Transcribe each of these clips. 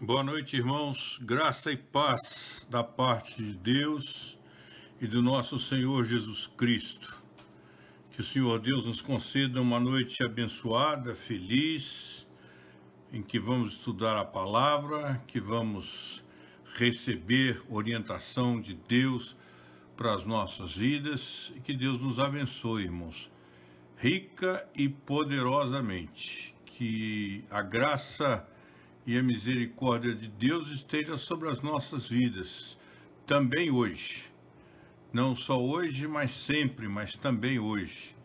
Boa noite, irmãos. Graça e paz da parte de Deus e do nosso Senhor Jesus Cristo. Que o Senhor Deus nos conceda uma noite abençoada, feliz, em que vamos estudar a palavra, que vamos receber orientação de Deus para as nossas vidas e que Deus nos abençoe, irmãos, rica e poderosamente. Que a graça e a misericórdia de Deus esteja sobre as nossas vidas, também hoje. Não só hoje, mas sempre, mas também hoje.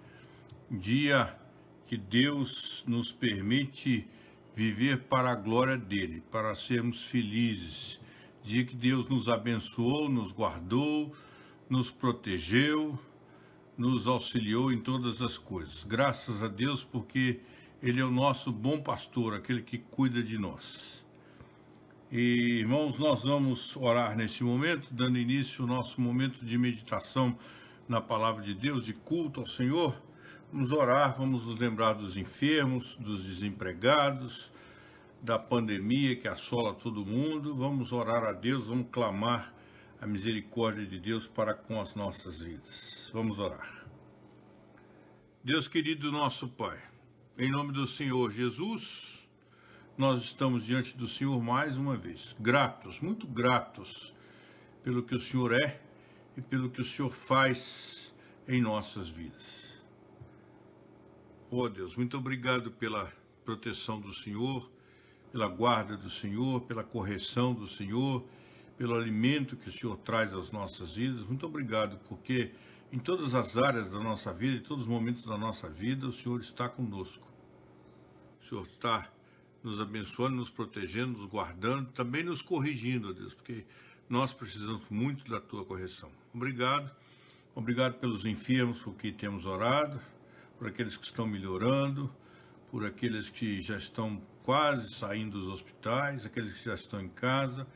Dia que Deus nos permite viver para a glória dele, para sermos felizes. Dia que Deus nos abençoou, nos guardou, nos protegeu, nos auxiliou em todas as coisas. Graças a Deus, porque Ele é o nosso bom pastor, aquele que cuida de nós. E, irmãos, nós vamos orar neste momento, dando início ao nosso momento de meditação na palavra de Deus, de culto ao Senhor. Vamos orar, vamos nos lembrar dos enfermos, dos desempregados, da pandemia que assola todo mundo. Vamos orar a Deus, vamos clamar a misericórdia de Deus para com as nossas vidas. Vamos orar. Deus querido, nosso Pai, em nome do Senhor Jesus, nós estamos diante do Senhor mais uma vez, gratos, muito gratos pelo que o Senhor é e pelo que o Senhor faz em nossas vidas. Oh Deus, muito obrigado pela proteção do Senhor, pela guarda do Senhor, pela correção do Senhor, pelo alimento que o Senhor traz às nossas vidas. Muito obrigado, porque em todas as áreas da nossa vida, em todos os momentos da nossa vida, o Senhor está conosco. O Senhor está nos abençoando, nos protegendo, nos guardando, também nos corrigindo, Deus, porque nós precisamos muito da Tua correção. Obrigado. Obrigado pelos enfermos por que temos orado, por aqueles que estão melhorando, por aqueles que já estão quase saindo dos hospitais, aqueles que já estão em casa.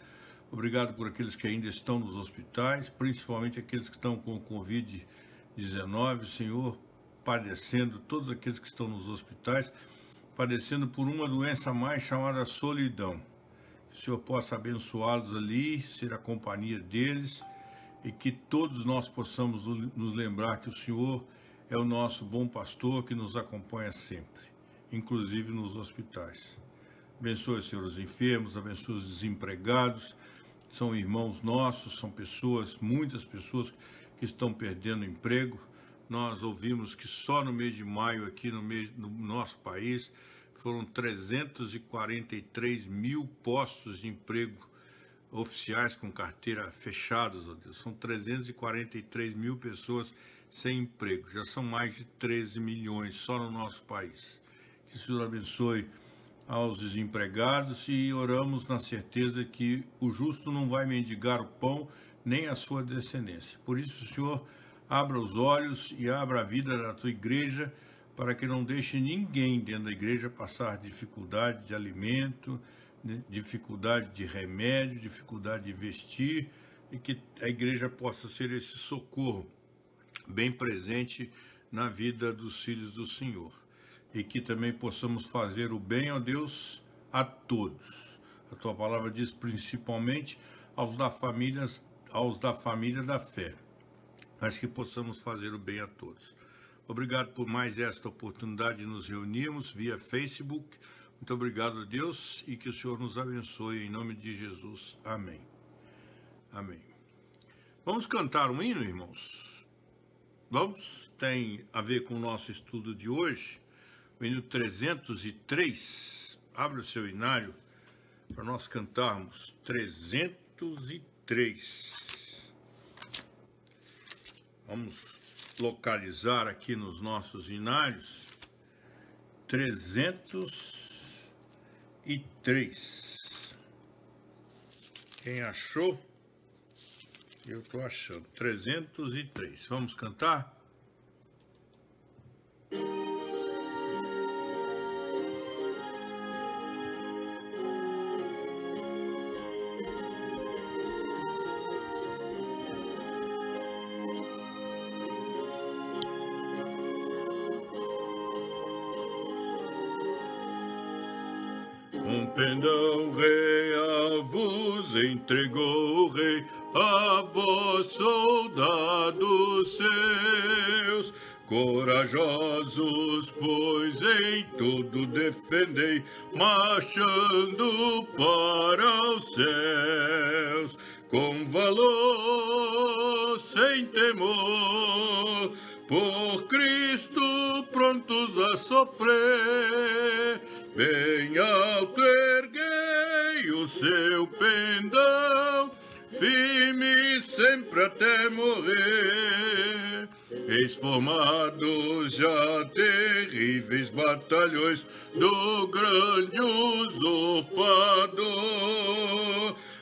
Obrigado por aqueles que ainda estão nos hospitais, principalmente aqueles que estão com o Covid-19, Senhor, padecendo, todos aqueles que estão nos hospitais, padecendo por uma doença mais chamada solidão. Que o Senhor possa abençoá-los ali, ser a companhia deles, e que todos nós possamos nos lembrar que o Senhor é o nosso bom pastor que nos acompanha sempre, inclusive nos hospitais. Abençoe, Senhor, os enfermos, abençoe os desempregados. São irmãos nossos, são pessoas, muitas pessoas que estão perdendo emprego. Nós ouvimos que só no mês de maio aqui no nosso país foram 343 mil postos de emprego oficiais com carteira fechados, ó Deus. São 343 mil pessoas sem emprego. Já são mais de 13 milhões só no nosso país. Que o Senhor abençoe aos desempregados e oramos na certeza que o justo não vai mendigar o pão nem a sua descendência. Por isso, Senhor, abra os olhos e abra a vida da tua igreja para que não deixe ninguém dentro da igreja passar dificuldade de alimento, dificuldade de remédio, dificuldade de vestir, e que a igreja possa ser esse socorro bem presente na vida dos filhos do Senhor. E que também possamos fazer o bem, ó Deus, a todos. A tua palavra diz principalmente aos da família da fé, mas que possamos fazer o bem a todos. Obrigado por mais esta oportunidade de nos reunirmos via Facebook. Muito obrigado, a Deus, e que o Senhor nos abençoe em nome de Jesus. Amém. Amém. Vamos cantar um hino, irmãos? Vamos? Tem a ver com o nosso estudo de hoje. O hino 303, abre o seu hinário para nós cantarmos 303. Vamos localizar aqui nos nossos hinários 303. Quem achou? Eu estou achando. 303. Vamos cantar? pendão real vos entregou o rei, a vós, soldados seus. Corajosos, pois em tudo defendei, marchando para os céus. Com valor, sem temor, por Cristo prontos a sofrer. Bem alto erguei o seu pendão, firme sempre até morrer. Eis formados já terríveis batalhões do grande usurpador.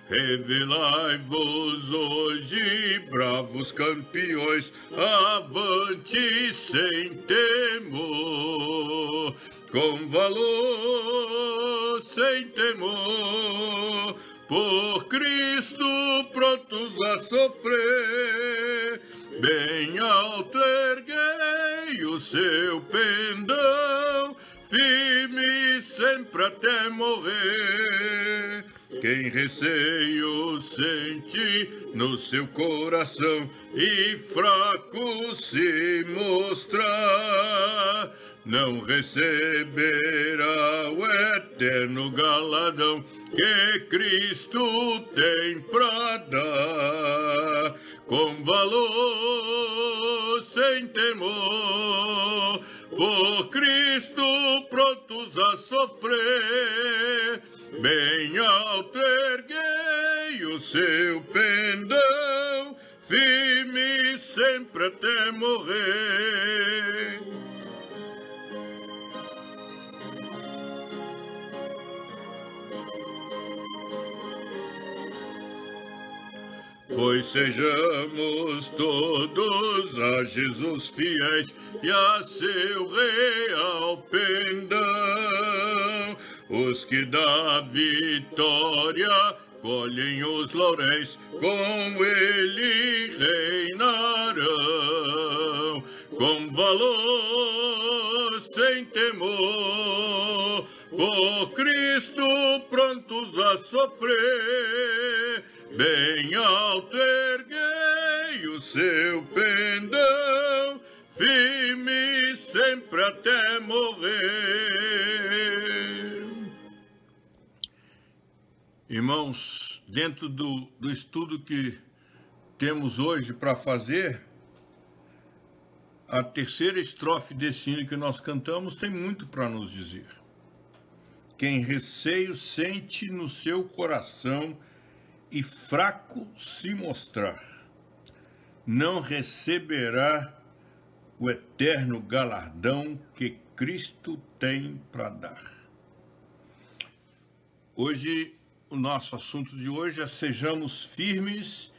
Revelai-vos hoje, bravos campeões, avante sem temor. Com valor, sem temor, por Cristo prontos a sofrer. Bem alto erguei o seu pendão, firme sempre até morrer. Quem receio sente no seu coração e fraco se mostrar, não receberá o eterno galardão que Cristo tem pra dar. Com valor, sem temor, por Cristo prontos a sofrer. Bem alto erguei o seu pendão, firme sempre até morrer. Pois sejamos todos a Jesus fiéis e a seu real pendão, os que da vitória colhem os lauréis, com ele reinarão. Com valor, sem temor, por Cristo prontos a sofrer. Bem alto erguei o seu pendão, firme sempre até morrer. Irmãos, dentro do estudo que temos hoje para fazer, a terceira estrofe desse hino que nós cantamos tem muito para nos dizer. Quem receio sente no seu coração e fraco se mostrar, não receberá o eterno galardão que Cristo tem para dar. Hoje, o nosso assunto de hoje é sejamos firmes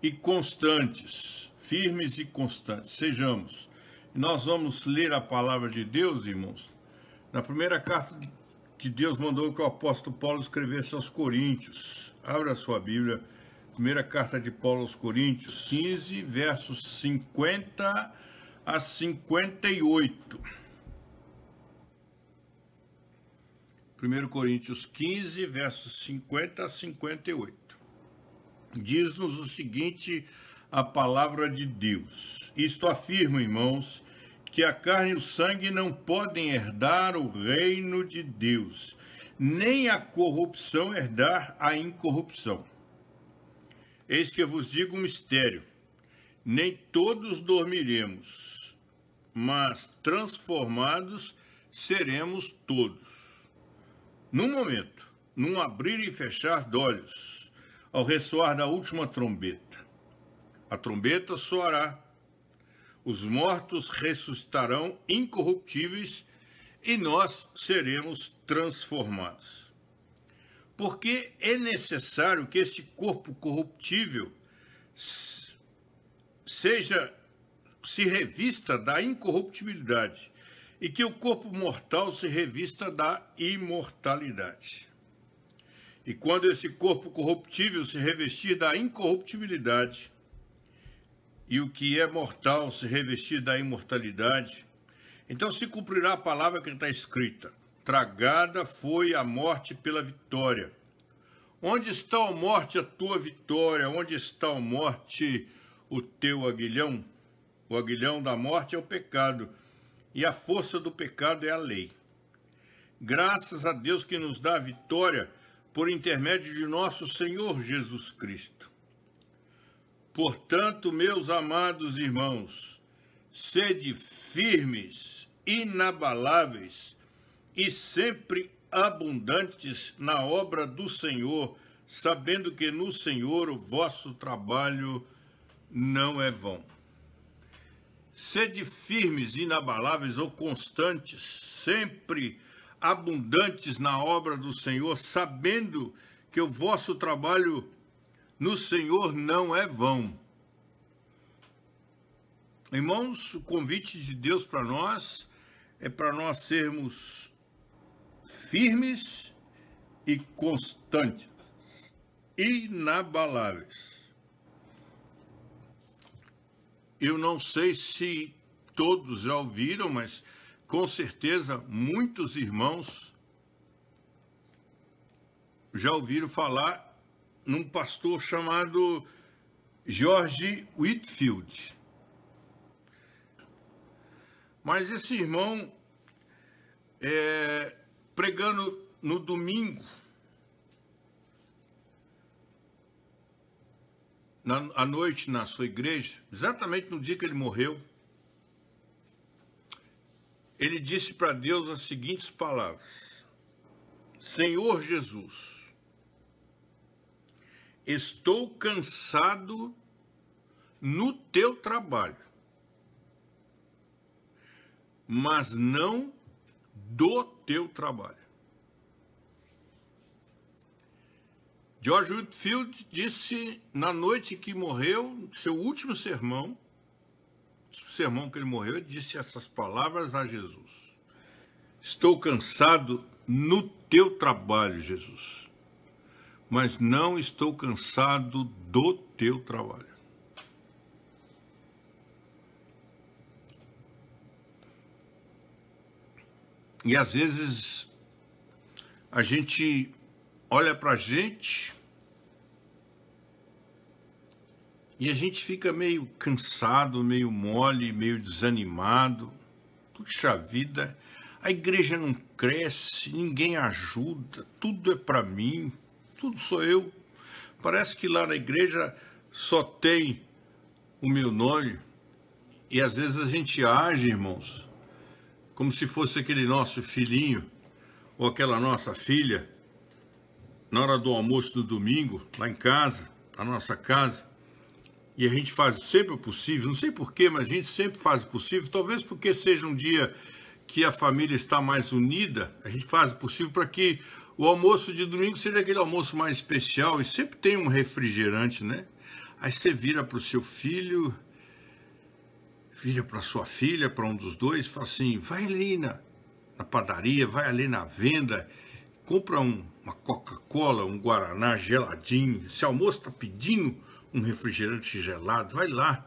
e constantes. Firmes e constantes, sejamos. Nós vamos ler a palavra de Deus, irmãos, na primeira carta que Deus mandou que o apóstolo Paulo escrevesse aos Coríntios. Abra a sua Bíblia, primeira carta de Paulo aos Coríntios, 15, versos 50 a 58. 1 Coríntios 15, versos 50 a 58. Diz-nos o seguinte, a palavra de Deus. Isto afirmo, irmãos, que a carne e o sangue não podem herdar o reino de Deus, nem a corrupção herdar a incorrupção. Eis que eu vos digo um mistério, nem todos dormiremos, mas transformados seremos todos. Num momento, num abrir e fechar de olhos, ao ressoar da última trombeta. A trombeta soará, os mortos ressuscitarão incorruptíveis e nós seremos transformados. Porque é necessário que este corpo corruptível se revista da incorruptibilidade e que o corpo mortal se revista da imortalidade. E quando esse corpo corruptível se revestir da incorruptibilidade e o que é mortal se revestir da imortalidade, então se cumprirá a palavra que está escrita: tragada foi a morte pela vitória. Onde está, ó morte, a tua vitória? Onde está, ó morte, o teu aguilhão? O aguilhão da morte é o pecado, e a força do pecado é a lei. Graças a Deus que nos dá a vitória por intermédio de nosso Senhor Jesus Cristo. Portanto, meus amados irmãos, sede firmes, inabaláveis e sempre abundantes na obra do Senhor, sabendo que no Senhor o vosso trabalho não é vão. Sede firmes, inabaláveis ou constantes, sempre abundantes na obra do Senhor, sabendo que o vosso trabalho no Senhor não é vão. Irmãos, o convite de Deus para nós é para nós sermos firmes e constantes, inabaláveis. Eu não sei se todos já ouviram, mas com certeza muitos irmãos já ouviram falar num pastor chamado George Whitefield. Mas esse irmão, pregando no domingo, à noite na sua igreja, exatamente no dia que ele morreu, ele disse para Deus as seguintes palavras: Senhor Jesus, estou cansado no teu trabalho, mas não do teu trabalho. George Whitefield disse na noite que morreu, seu último sermão, o sermão que ele morreu, ele disse essas palavras a Jesus: estou cansado no teu trabalho, Jesus, mas não estou cansado do teu trabalho. E às vezes a gente olha para a gente e a gente fica meio cansado, meio mole, meio desanimado. Puxa vida, a igreja não cresce, ninguém ajuda, tudo é para mim, tudo sou eu. Parece que lá na igreja só tem o meu nome. E às vezes a gente age, irmãos, como se fosse aquele nosso filhinho ou aquela nossa filha, na hora do almoço do domingo, lá em casa, na nossa casa, e a gente faz sempre o possível, não sei porquê, mas a gente sempre faz o possível, talvez porque seja um dia que a família está mais unida, a gente faz o possível para que o almoço de domingo seja aquele almoço mais especial, e sempre tem um refrigerante, né? Aí você vira para o seu filho, vira para sua filha, para um dos dois, fala assim: vai ali na padaria, vai ali na venda, compra uma Coca-Cola, um Guaraná geladinho. Esse almoço está pedindo um refrigerante gelado, vai lá.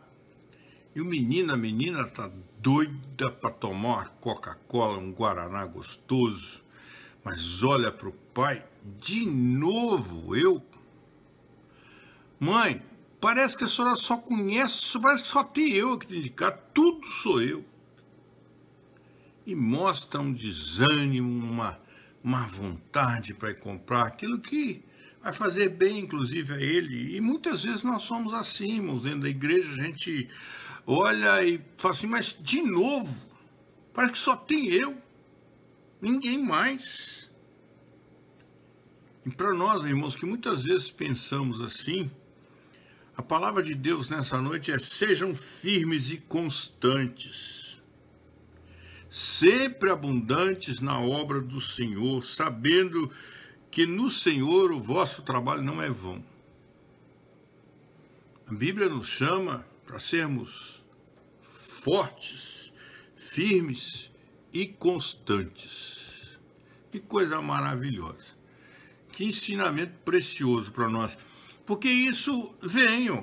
E o menino, a menina está doida para tomar uma Coca-Cola, um Guaraná gostoso. Mas olha para o pai, de novo eu. Mãe, parece que a senhora só conhece, parece que só tem eu aqui de indicar, tudo sou eu. E mostra um desânimo, uma má vontade para ir comprar aquilo que vai fazer bem, inclusive, a ele. E muitas vezes nós somos assim, irmãos, dentro da igreja, a gente olha e fala assim: mas de novo, parece que só tem eu, ninguém mais. E para nós, irmãos, que muitas vezes pensamos assim, a palavra de Deus nessa noite é: sejam firmes e constantes, sempre abundantes na obra do Senhor, sabendo que no Senhor o vosso trabalho não é vão. A Bíblia nos chama para sermos fortes, firmes e constantes. Que coisa maravilhosa. Que ensinamento precioso para nós. Porque isso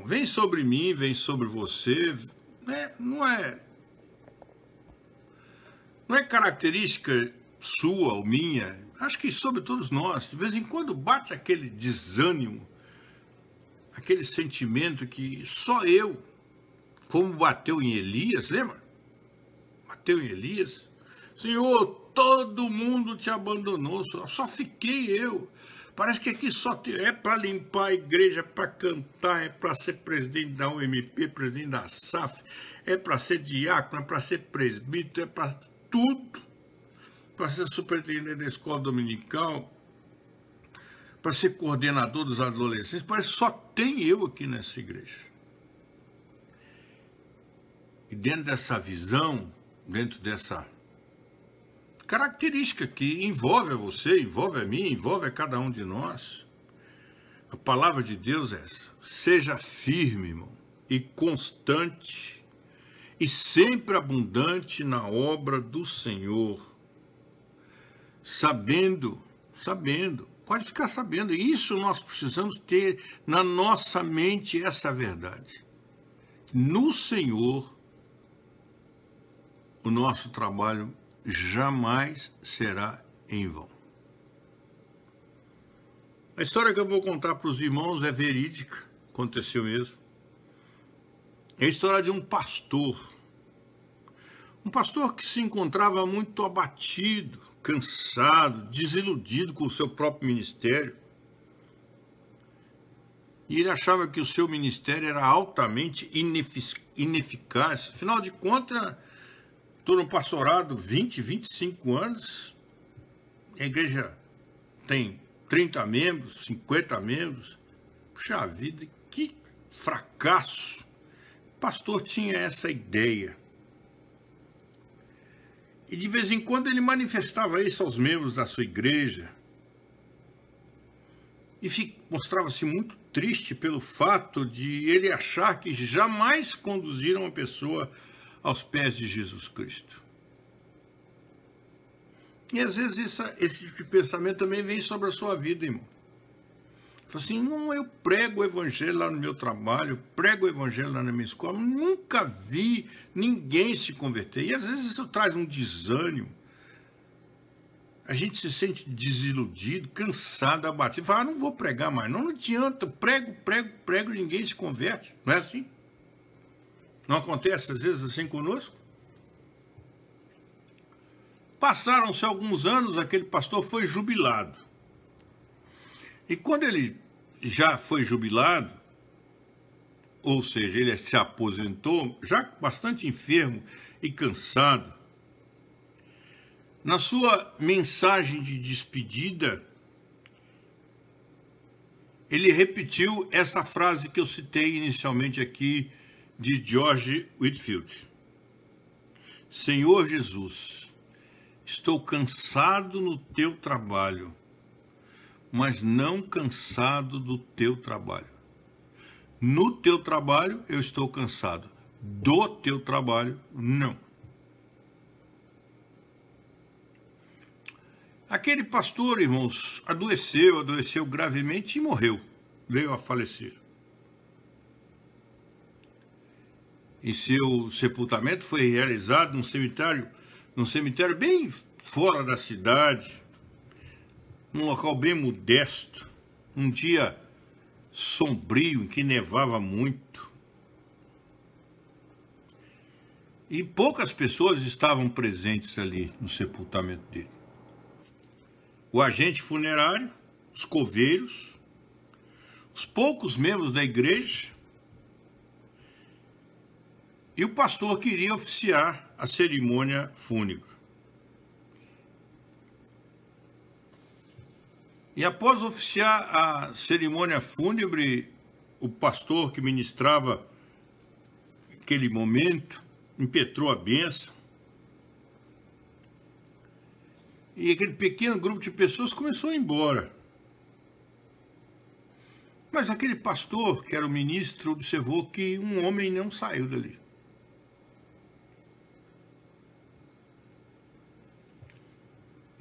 vem sobre mim, vem sobre você, né? Não é característica sua ou minha, acho que sobre todos nós, de vez em quando bate aquele desânimo, aquele sentimento que só eu, como bateu em Elias, lembra? Bateu em Elias. Senhor, todo mundo te abandonou, só fiquei eu. Parece que aqui só é para limpar a igreja, é para cantar, é para ser presidente da UMP, presidente da SAF, é para ser diácono, é para ser presbítero, é para tudo. Para ser superintendente da escola dominical, para ser coordenador dos adolescentes. Parece que só tem eu aqui nessa igreja. E dentro dessa visão, dentro dessa característica que envolve a você, envolve a mim, envolve a cada um de nós, a palavra de Deus é essa: seja firme, irmão, e constante, e sempre abundante na obra do Senhor, sabendo, pode ficar sabendo, isso nós precisamos ter na nossa mente essa verdade. No Senhor, o nosso trabalho jamais será em vão. A história que eu vou contar para os irmãos é verídica, aconteceu mesmo. É a história de um pastor que se encontrava muito abatido, cansado, desiludido com o seu próprio ministério. E ele achava que o seu ministério era altamente ineficaz. Afinal de contas, estou no pastorado 20, 25 anos, a igreja tem 30 membros, 50 membros. Puxa vida, que fracasso! O pastor tinha essa ideia. E de vez em quando ele manifestava isso aos membros da sua igreja. E mostrava-se muito triste pelo fato de ele achar que jamais conduziram uma pessoa aos pés de Jesus Cristo. E às vezes esse tipo de pensamento também vem sobre a sua vida, irmão. Fala assim, não, eu prego o evangelho lá no meu trabalho, eu prego o evangelho lá na minha escola, nunca vi ninguém se converter. E às vezes isso traz um desânimo. A gente se sente desiludido, cansado, abatido. Fala, não vou pregar mais. Não adianta, prego, e ninguém se converte. Não é assim? Não acontece às vezes assim conosco? Passaram-se alguns anos, aquele pastor foi jubilado. E quando ele já foi jubilado, ou seja, ele se aposentou, já bastante enfermo e cansado, na sua mensagem de despedida, ele repetiu essa frase que eu citei inicialmente aqui, de George Whitefield: Senhor Jesus, estou cansado no teu trabalho, mas não cansado do teu trabalho. No teu trabalho eu estou cansado, do teu trabalho não. Aquele pastor, irmãos, adoeceu gravemente e morreu, veio a falecer. E seu sepultamento foi realizado num cemitério bem fora da cidade, num local bem modesto, um dia sombrio em que nevava muito. E poucas pessoas estavam presentes ali no sepultamento dele. O agente funerário, os coveiros, os poucos membros da igreja, e o pastor queria oficiar a cerimônia fúnebre. E após oficiar a cerimônia fúnebre, o pastor que ministrava aquele momento impetrou a bênção. E aquele pequeno grupo de pessoas começou a ir embora. Mas aquele pastor, que era o ministro, observou que um homem não saiu dali.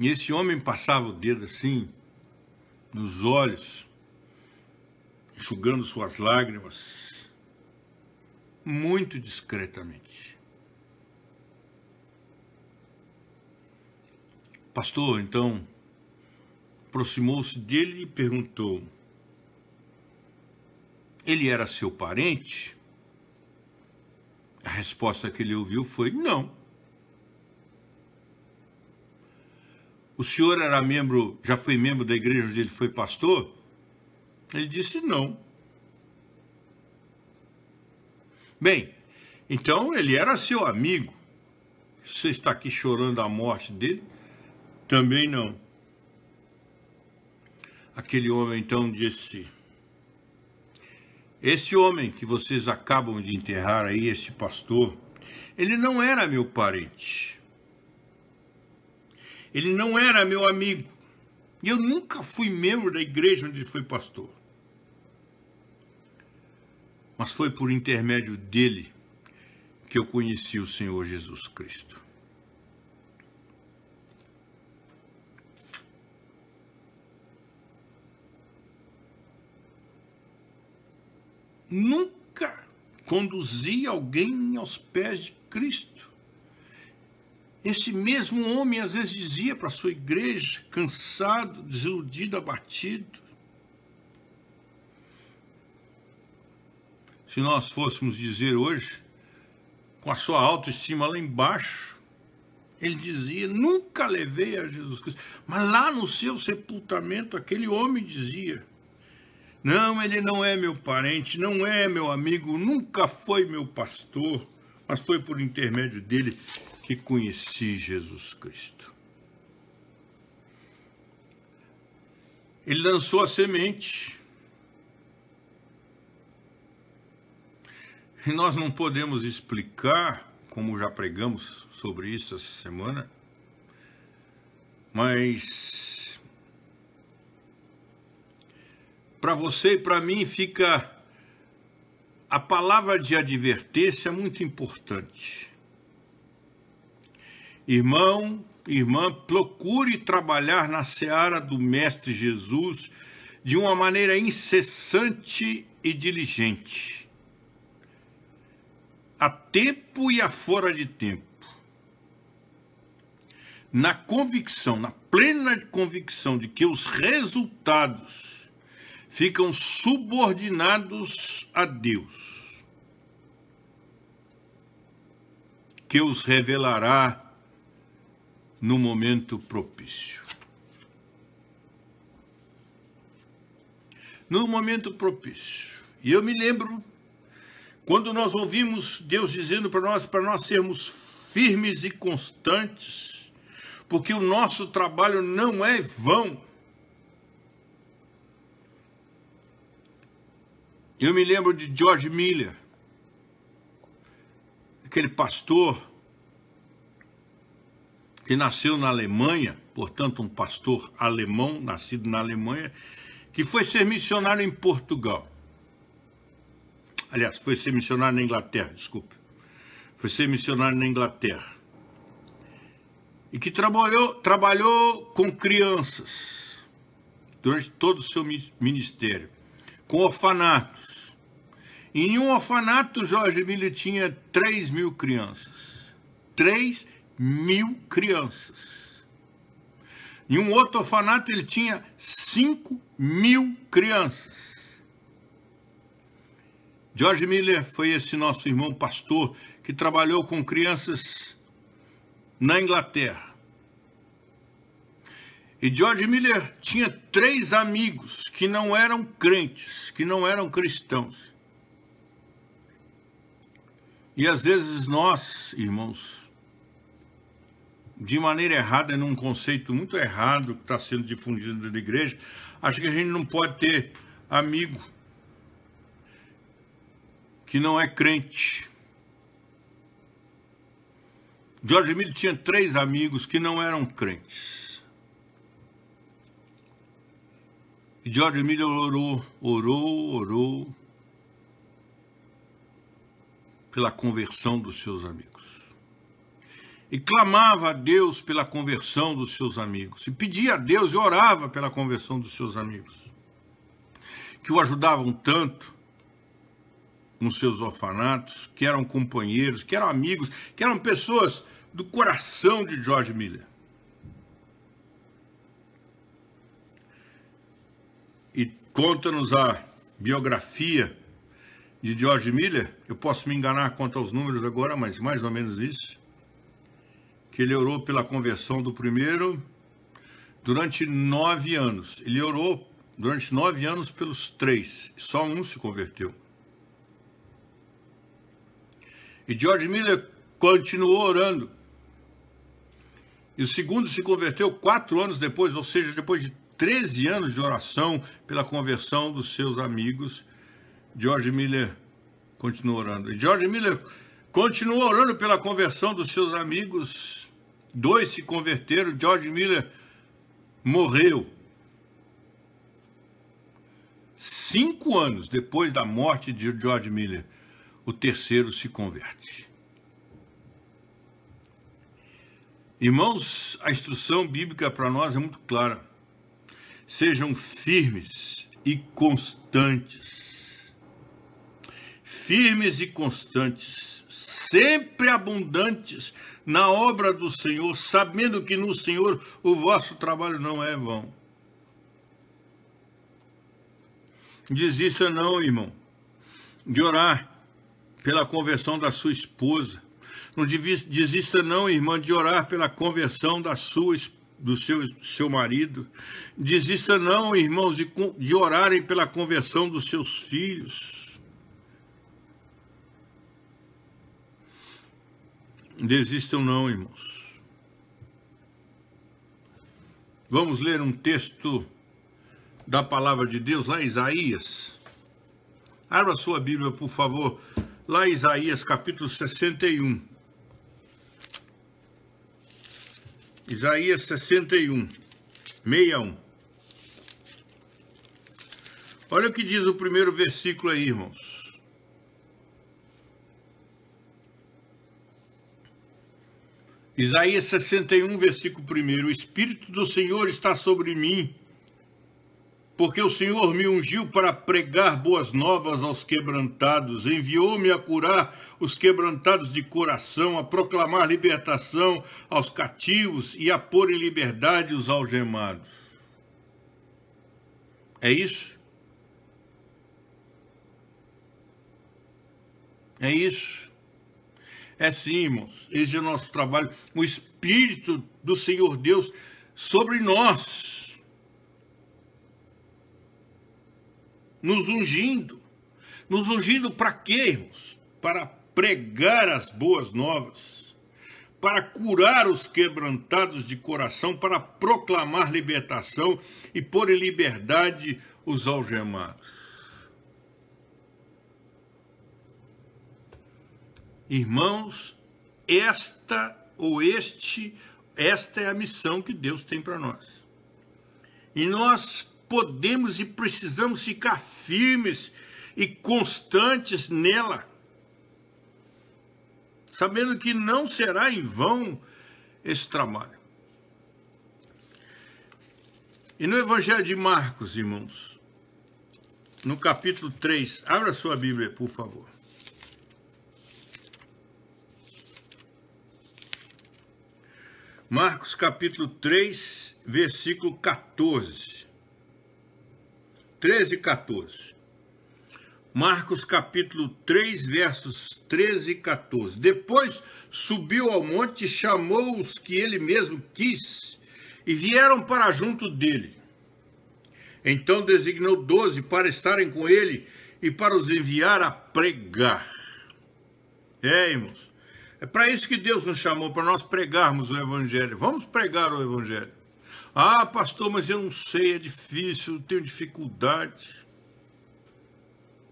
E esse homem passava o dedo assim, nos olhos, enxugando suas lágrimas, muito discretamente. O Pastor, então, aproximou-se dele e perguntou: ele era seu parente? A resposta que ele ouviu foi: não. O senhor era membro, já foi membro da igreja onde ele foi pastor? Ele disse: não. Bem, então ele era seu amigo. Você está aqui chorando a morte dele? Também não. Aquele homem então disse: esse homem que vocês acabam de enterrar aí, este pastor, ele não era meu parente. Ele não era meu amigo. E eu nunca fui membro da igreja onde ele foi pastor. Mas foi por intermédio dele que eu conheci o Senhor Jesus Cristo. Nunca conduzi alguém aos pés de Cristo. Esse mesmo homem às vezes dizia para a sua igreja, cansado, desiludido, abatido: se nós fôssemos dizer hoje, com a sua autoestima lá embaixo, ele dizia: nunca levei a Jesus Cristo. Mas lá no seu sepultamento, aquele homem dizia: não, ele não é meu parente, não é meu amigo, nunca foi meu pastor, mas foi por intermédio dele que conheci Jesus Cristo. Ele lançou a semente. E nós não podemos explicar, como já pregamos sobre isso essa semana, mas para você e para mim fica a palavra de advertência muito importante. Irmão, irmã, procure trabalhar na seara do Mestre Jesus de uma maneira incessante e diligente, a tempo e a fora de tempo, na convicção, na plena convicção de que os resultados ficam subordinados a Deus, que os revelará no momento propício. No momento propício. E eu me lembro quando nós ouvimos Deus dizendo para nós sermos firmes e constantes, porque o nosso trabalho não é vão. Eu me lembro de George Miller, aquele pastor que nasceu na Alemanha, portanto um pastor alemão, nascido na Alemanha, que foi ser missionário em Portugal. Aliás, foi ser missionário na Inglaterra, desculpe. Foi ser missionário na Inglaterra. E que trabalhou com crianças durante todo o seu ministério, com orfanatos. E em um orfanato, George Miller tinha 3.000 crianças. 3.000 crianças. Em um outro orfanato ele tinha 5.000 crianças. George Miller foi esse nosso irmão pastor que trabalhou com crianças na Inglaterra. E George Miller tinha 3 amigos que não eram crentes, que não eram cristãos. E às vezes nós, irmãos, de maneira errada, num conceito muito errado que está sendo difundido dentro da igreja, acho que a gente não pode ter amigo que não é crente. George Miller tinha 3 amigos que não eram crentes. E George Miller orou pela conversão dos seus amigos. E clamava a Deus pela conversão dos seus amigos. E pedia a Deus e orava pela conversão dos seus amigos, que o ajudavam tanto nos seus orfanatos, que eram companheiros, que eram amigos, que eram pessoas do coração de George Miller. e conta-nos a biografia de George Miller. Eu posso me enganar quanto aos números agora, mas mais ou menos isso. Que ele orou pela conversão do primeiro durante 9 anos. Ele orou durante 9 anos pelos 3, só um se converteu. E George Miller continuou orando. E o segundo se converteu 4 anos depois, ou seja, depois de 13 anos de oração pela conversão dos seus amigos, George Miller continuou orando. E George Miller continuou orando pela conversão dos seus amigos. 2 se converteram. George Miller morreu 5 anos depois da morte de George Miller. O terceiro se converte. Irmãos, a instrução bíblica para nós é muito clara. Sejam firmes e constantes. Firmes e constantes, sempre abundantes na obra do Senhor, sabendo que no Senhor o vosso trabalho não é vão. Desista não, irmão, de orar pela conversão da sua esposa. Não desista não, irmã, de orar pela conversão do seu marido. Desista não, irmãos, de orarem pela conversão dos seus filhos. Desistam não, irmãos. Vamos ler um texto da palavra de Deus lá em Isaías. Abra sua Bíblia, por favor, lá em Isaías capítulo 61. Isaías 61, 61. Olha o que diz o primeiro versículo aí, irmãos. Isaías 61, versículo 1. O Espírito do Senhor está sobre mim, porque o Senhor me ungiu para pregar boas novas aos quebrantados, enviou-me a curar os quebrantados de coração, a proclamar libertação aos cativos e a pôr em liberdade os algemados. É isso? É isso? É sim, irmãos. Esse é o nosso trabalho. O Espírito do Senhor Deus sobre nós, nos ungindo. Nos ungindo para quê, irmãos? Para pregar as boas novas, para curar os quebrantados de coração, para proclamar libertação e pôr em liberdade os algemados. Irmãos, esta é a missão que Deus tem para nós. E nós podemos e precisamos ficar firmes e constantes nela, sabendo que não será em vão esse trabalho. E no Evangelho de Marcos, irmãos, no capítulo 3, abra sua Bíblia, por favor. Marcos capítulo 3, versículo 14. 13 e 14. Marcos capítulo 3, versos 13 e 14. Depois subiu ao monte e chamou os que ele mesmo quis, e vieram para junto dele. Então designou 12 para estarem com ele e para os enviar a pregar. Irmãos, é para isso que Deus nos chamou, para nós pregarmos o Evangelho. Vamos pregar o Evangelho. Ah, pastor, mas eu não sei, é difícil, tenho dificuldade.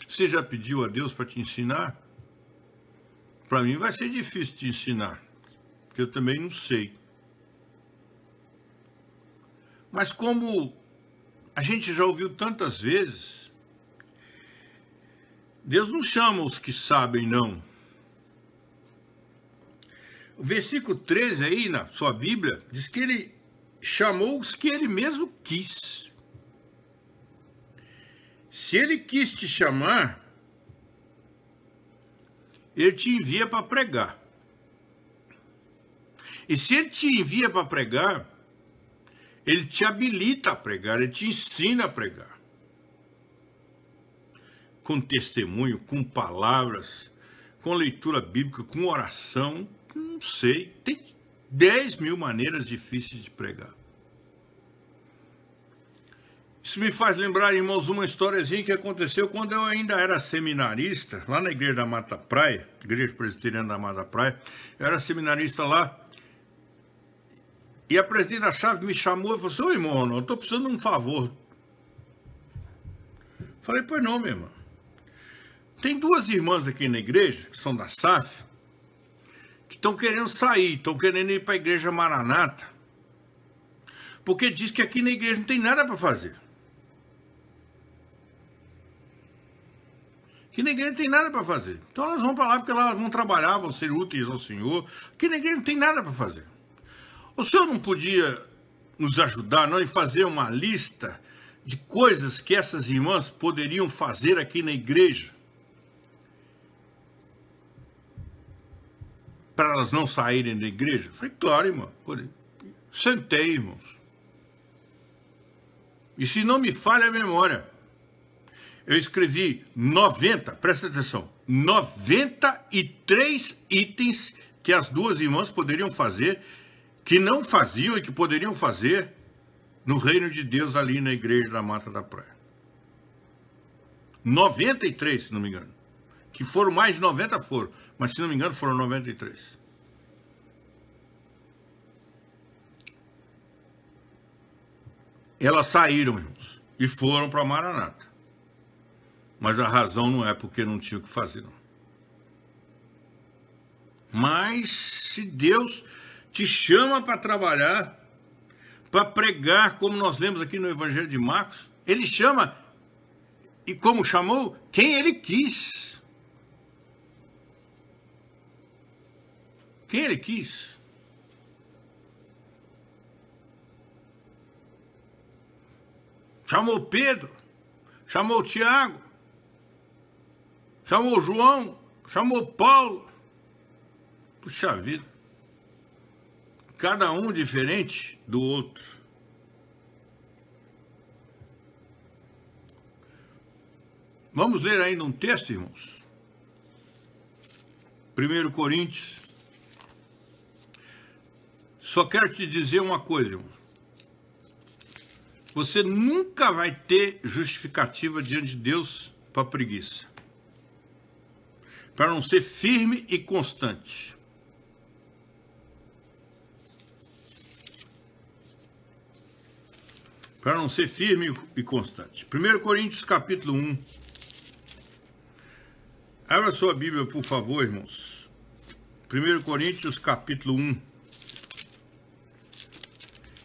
Você já pediu a Deus para te ensinar? Para mim vai ser difícil te ensinar, porque eu também não sei. Mas como a gente já ouviu tantas vezes, Deus não chama os que sabem, não. O versículo 13 aí na sua Bíblia diz que ele chamou os que ele mesmo quis. Se ele quis te chamar, ele te envia para pregar. E se ele te envia para pregar, ele te habilita a pregar, ele te ensina a pregar. com testemunho, com palavras, com leitura bíblica, com oração, não sei, tem 10 mil maneiras difíceis de pregar. Isso me faz lembrar, irmãos, uma historiazinha que aconteceu quando eu ainda era seminarista, lá na igreja da Mata Praia, igreja presbiteriana da Mata Praia. Eu era seminarista lá, e a presidente da chave me chamou e falou assim: ô irmão, eu estou precisando de um favor. Falei: pois não, minha irmã. Tem duas irmãs aqui na igreja, que são da SAF, que estão querendo sair, estão querendo ir para a igreja Maranata, porque diz que aqui na igreja não tem nada para fazer. Aqui na igreja não tem nada para fazer. Então elas vão para lá porque elas vão trabalhar, vão ser úteis ao Senhor. Aqui na igreja não tem nada para fazer. O senhor não podia nos ajudar, não, em fazer uma lista de coisas que essas irmãs poderiam fazer aqui na igreja, para elas não saírem da igreja? Eu falei: claro, irmão. Sentei, irmãos. E se não me falha a memória, eu escrevi 90, presta atenção, 93 itens que as duas irmãs poderiam fazer, que não faziam e que poderiam fazer no reino de Deus ali na igreja da Mata da Praia. 93, se não me engano. Que foram mais de 90 foram, mas se não me engano foram 93. Elas saíram, irmãos, e foram para Maranata. Mas a razão não é porque não tinha o que fazer, não. Mas se Deus te chama para trabalhar, para pregar, como nós lemos aqui no Evangelho de Marcos, ele chama, e como chamou, quem ele quis. Quem ele quis. Chamou Pedro, chamou Tiago, chamou João, chamou Paulo. Puxa vida. Cada um diferente do outro. Vamos ler ainda um texto, irmãos. 1 Coríntios. Só quero te dizer uma coisa, irmãos. Você nunca vai ter justificativa diante de Deus para preguiça, para não ser firme e constante. Para não ser firme e constante. 1 Coríntios capítulo 1. Abra sua Bíblia, por favor, irmãos. 1 Coríntios capítulo 1.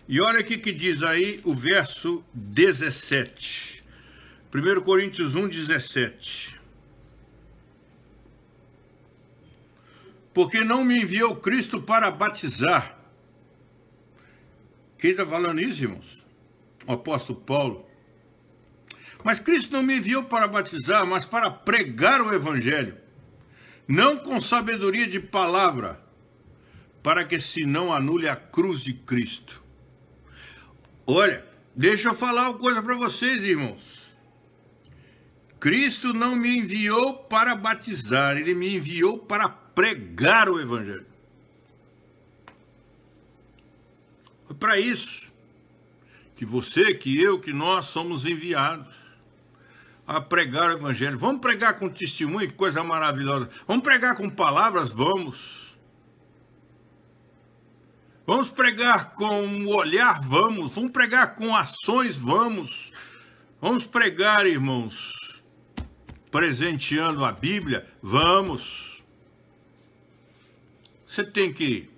E olha o que diz aí o verso 17. 1 Coríntios 1, 17. Porque não me enviou Cristo para batizar. Quem está falando isso, irmãos? O apóstolo Paulo. Mas Cristo não me enviou para batizar, mas para pregar o Evangelho, não com sabedoria de palavra, para que se não anule a cruz de Cristo. Olha, deixa eu falar uma coisa para vocês, irmãos. Cristo não me enviou para batizar, ele me enviou para pregar o Evangelho. Foi para isso que você, que eu, que nós somos enviados a pregar o Evangelho. Vamos pregar com testemunho, que coisa maravilhosa. Vamos pregar com palavras? Vamos. Vamos pregar com o olhar? Vamos. Vamos pregar com ações? Vamos. Vamos pregar, irmãos, presenteando a Bíblia? Vamos. Você tem que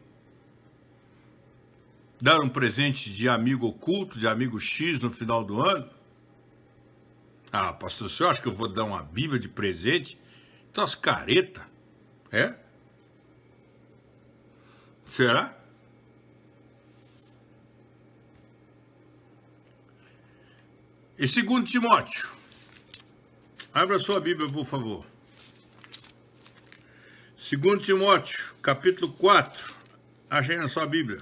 dar um presente de amigo oculto, de amigo X no final do ano? Ah, pastor, você acha que eu vou dar uma Bíblia de presente? Então as caretas. É? Será? E 2 Timóteo. Abra sua Bíblia, por favor. 2 Timóteo, capítulo 4. Achei na sua Bíblia.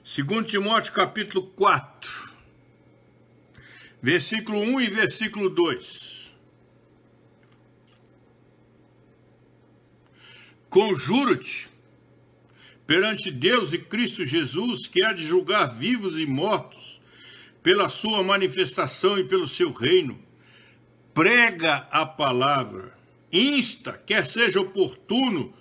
2 Timóteo, capítulo 4. versículo 1 e versículo 2. Conjuro-te perante Deus e Cristo Jesus, que há de julgar vivos e mortos, pela sua manifestação e pelo seu reino. Prega a palavra, insta, quer seja oportuno,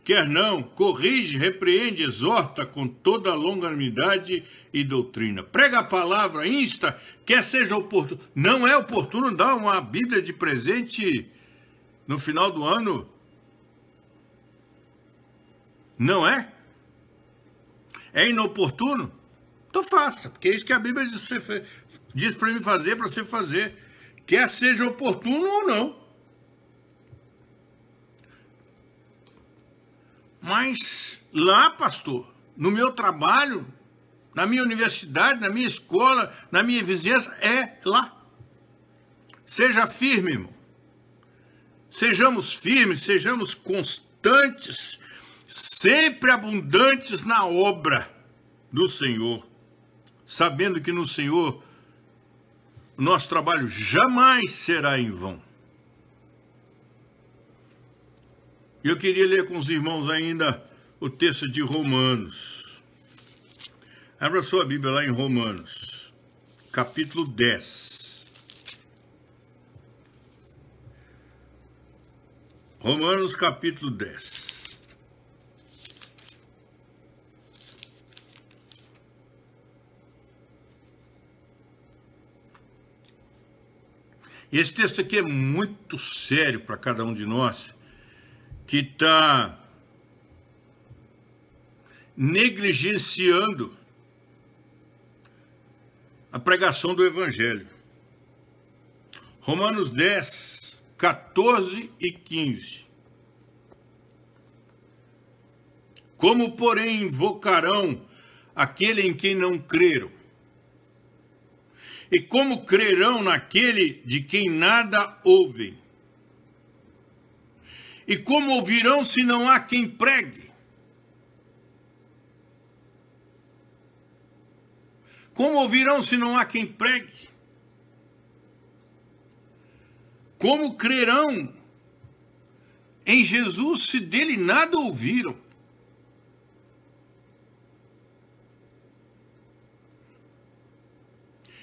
quer não, corrige, repreende, exorta com toda a longanimidade e doutrina. Prega a palavra, insta, quer seja oportuno. Não é oportuno dar uma Bíblia de presente no final do ano? Não é? É inoportuno? Então faça, porque é isso que a Bíblia diz para mim fazer, para você fazer. Quer seja oportuno ou não. Mas lá, pastor, no meu trabalho, na minha universidade, na minha escola, na minha vizinhança, é lá. Seja firme, irmão. Sejamos firmes, sejamos constantes, sempre abundantes na obra do Senhor, sabendo que no Senhor o nosso trabalho jamais será em vão. Eu queria ler com os irmãos ainda o texto de Romanos. Abra sua Bíblia lá em Romanos, capítulo 10. Romanos, capítulo 10. Esse texto aqui é muito sério para cada um de nós, que está negligenciando a pregação do Evangelho. Romanos 10, 14 e 15. Como, porém, invocarão aquele em quem não creram? E como crerão naquele de quem nada ouvem? E como ouvirão se não há quem pregue? Como ouvirão se não há quem pregue? Como crerão em Jesus se dele nada ouviram?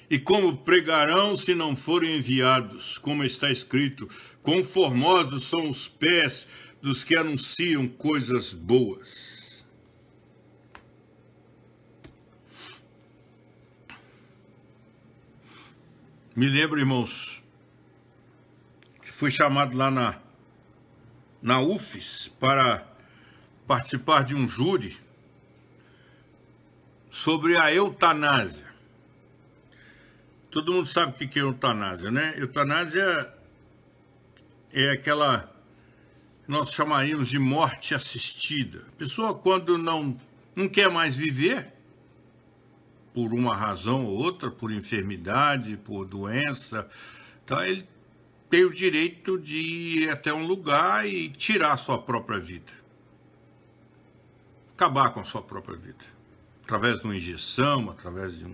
E como pregarão se não forem enviados? Como está escrito, quão formosos são os pés dos que anunciam coisas boas. Me lembro, irmãos, que fui chamado lá na UFES para participar de um júri sobre a eutanásia. Todo mundo sabe o que é eutanásia, né? Eutanásia é aquela que nós chamaríamos de morte assistida. A pessoa, quando não quer mais viver, por uma razão ou outra, por enfermidade, por doença, então ele tem o direito de ir até um lugar e tirar a sua própria vida. Acabar com a sua própria vida. Através de uma injeção, através de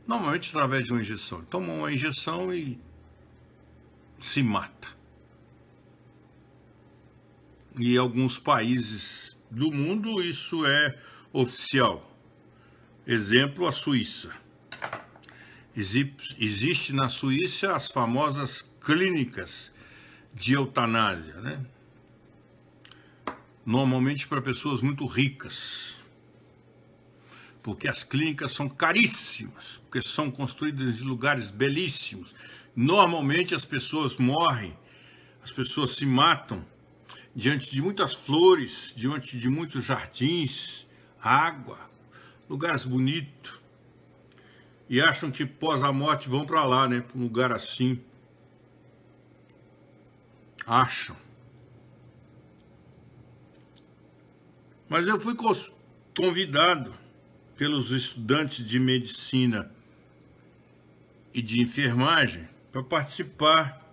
Normalmente através de uma injeção. Toma uma injeção e se mata. E em alguns países do mundo isso é oficial. Exemplo, a Suíça. Existe na Suíça as famosas clínicas de eutanásia, né? Normalmente para pessoas muito ricas. Porque as clínicas são caríssimas, porque são construídas em lugares belíssimos. Normalmente as pessoas morrem, as pessoas se matam diante de muitas flores, diante de muitos jardins, água, lugares bonitos. E acham que pós a morte vão para lá, né? Para um lugar assim. Acham. Mas eu fui convidado pelos estudantes de medicina e de enfermagem para participar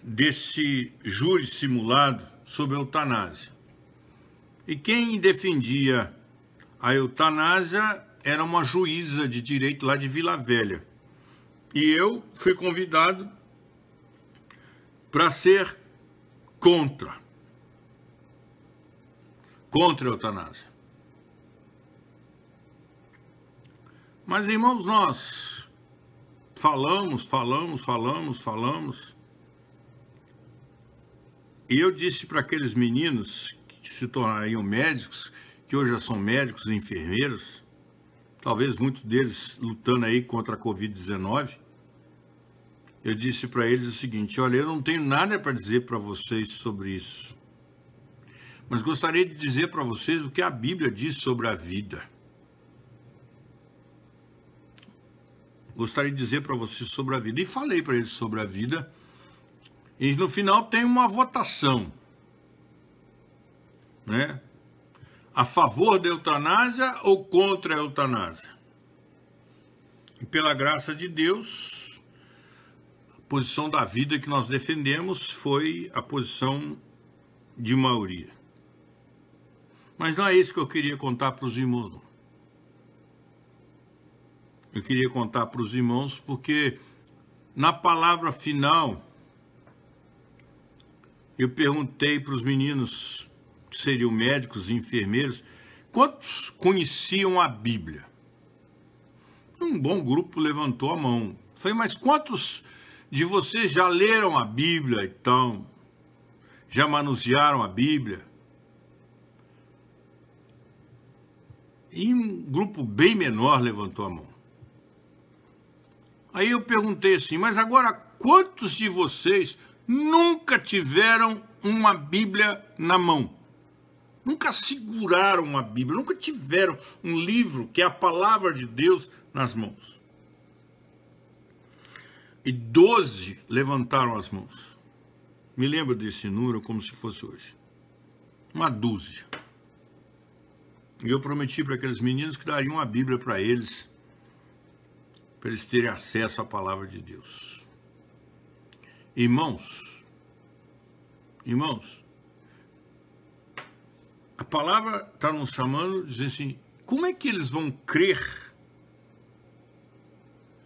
desse júri simulado sobre a eutanásia. E quem defendia a eutanásia era uma juíza de direito lá de Vila Velha. E eu fui convidado para ser contra a eutanásia. Mas, irmãos, nós falamos. E eu disse para aqueles meninos que se tornariam médicos, que hoje já são médicos e enfermeiros, talvez muitos deles lutando aí contra a Covid-19, eu disse para eles o seguinte: olha, eu não tenho nada para dizer para vocês sobre isso, mas gostaria de dizer para vocês o que a Bíblia diz sobre a vida. Gostaria de dizer para vocês sobre a vida. E falei para eles sobre a vida. E no final tem uma votação, né? A favor da eutanásia ou contra a eutanásia? E pela graça de Deus, a posição da vida que nós defendemos foi a posição de maioria. Mas não é isso que eu queria contar para os irmãos, não. Eu queria contar para os irmãos porque na palavra final eu perguntei para os meninos, que seriam médicos e enfermeiros, quantos conheciam a Bíblia? Um bom grupo levantou a mão. Eu falei, mas quantos de vocês já leram a Bíblia então? Já manusearam a Bíblia? E um grupo bem menor levantou a mão. Aí eu perguntei assim, mas agora quantos de vocês nunca tiveram uma Bíblia na mão? Nunca seguraram uma Bíblia, nunca tiveram um livro que é a palavra de Deus nas mãos? E 12 levantaram as mãos. Me lembro desse número como se fosse hoje. Uma dúzia. E eu prometi para aqueles meninos que dariam uma Bíblia para eles terem acesso à palavra de Deus. Irmãos, a palavra está nos chamando, dizendo assim, como é que eles vão crer?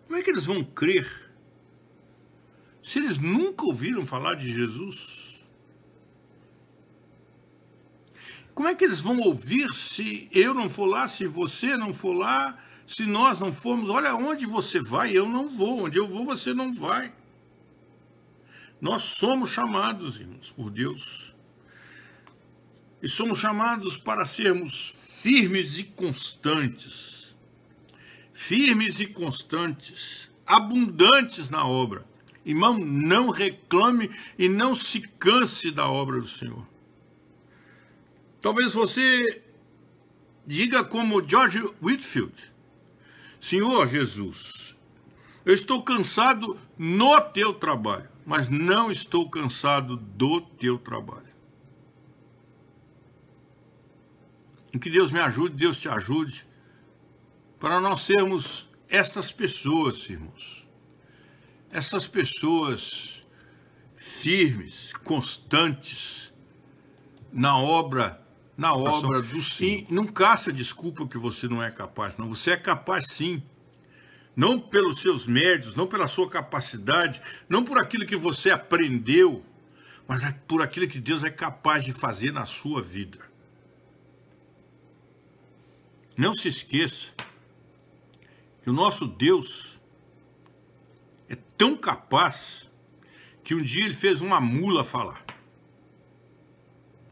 Como é que eles vão crer se eles nunca ouviram falar de Jesus? Como é que eles vão ouvir se eu não for lá, se você não for lá, se nós não formos? Olha, onde você vai, eu não vou. Onde eu vou, você não vai. Nós somos chamados, irmãos, por Deus. E somos chamados para sermos firmes e constantes. Firmes e constantes, abundantes na obra. Irmão, não reclame e não se canse da obra do Senhor. Talvez você diga como George Whitefield: Senhor Jesus, eu estou cansado no teu trabalho, mas não estou cansado do teu trabalho. E que Deus me ajude, Deus te ajude, para nós sermos estas pessoas, irmãos. Essas pessoas firmes, constantes na obra do Senhor. E não caça desculpa que você não é capaz, não. Você é capaz sim. Não pelos seus méritos, não pela sua capacidade, não por aquilo que você aprendeu, mas por aquilo que Deus é capaz de fazer na sua vida. Não se esqueça que o nosso Deus é tão capaz que um dia ele fez uma mula falar.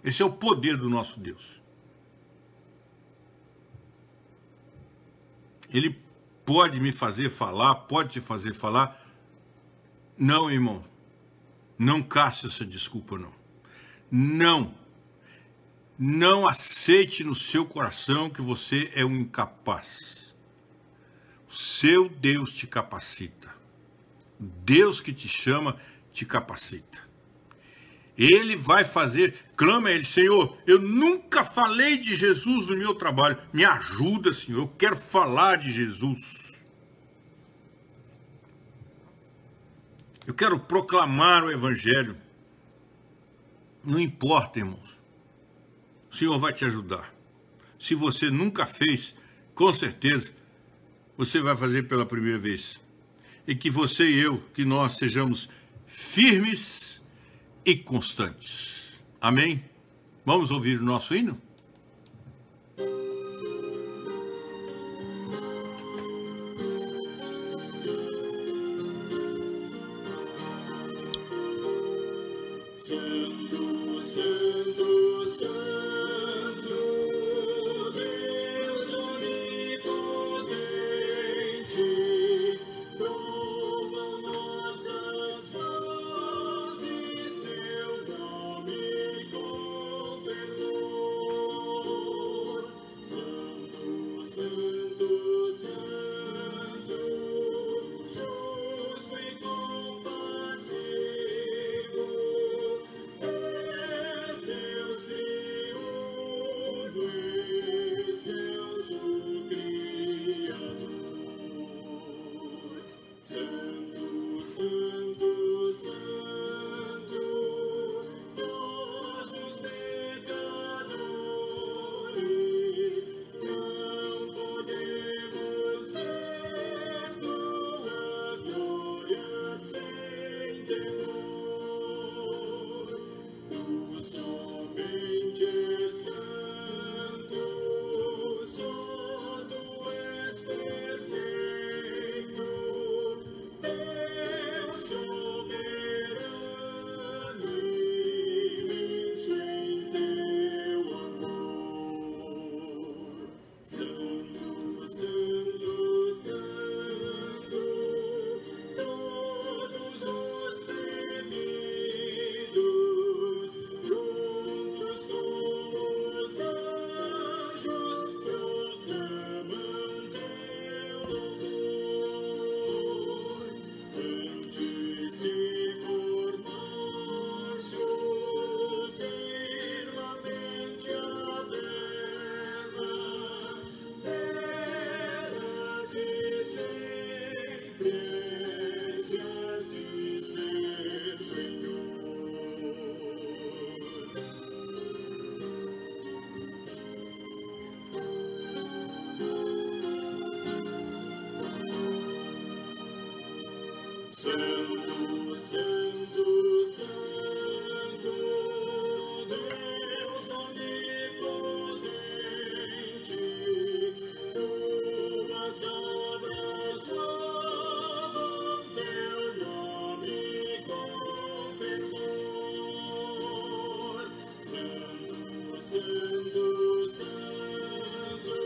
Esse é o poder do nosso Deus. Ele pode me fazer falar, pode te fazer falar. Não, irmão, não caça essa desculpa, não. Não aceite no seu coração que você é um incapaz. O seu Deus te capacita. O Deus que te chama te capacita. Ele vai fazer, clama a Ele: Senhor, eu nunca falei de Jesus no meu trabalho. Me ajuda, Senhor, eu quero falar de Jesus. Eu quero proclamar o Evangelho. Não importa, irmãos. O Senhor vai te ajudar. Se você nunca fez, com certeza você vai fazer pela primeira vez. E que você e eu, que nós sejamos firmes e constantes. Amém? Vamos ouvir o nosso hino? Santo, Santo, Santo, Deus onipotente, louvam nossas vozes, teu nome com fervor. Santo, Santo, Santo, justo e compassivo, és Deus triunfo, excelso Criador. Santo, Santo, Santo, nós os pecadores não podemos ver tua glória sem temor. Tu somente és santo, só tu és perfeito, Deus soberano, imenso em teu amor. Santo, Santo, Santo, todos os remidos, juntos como os anjos, proclamam teu louvor. Antes de formar-se o firmamente a terra, eras e sempre és, e has de ser Senhor. Santo, Santo, Santo, Deus onipotente, tuas obras louvam teu nome com fervor. Santo, Santo, Santo,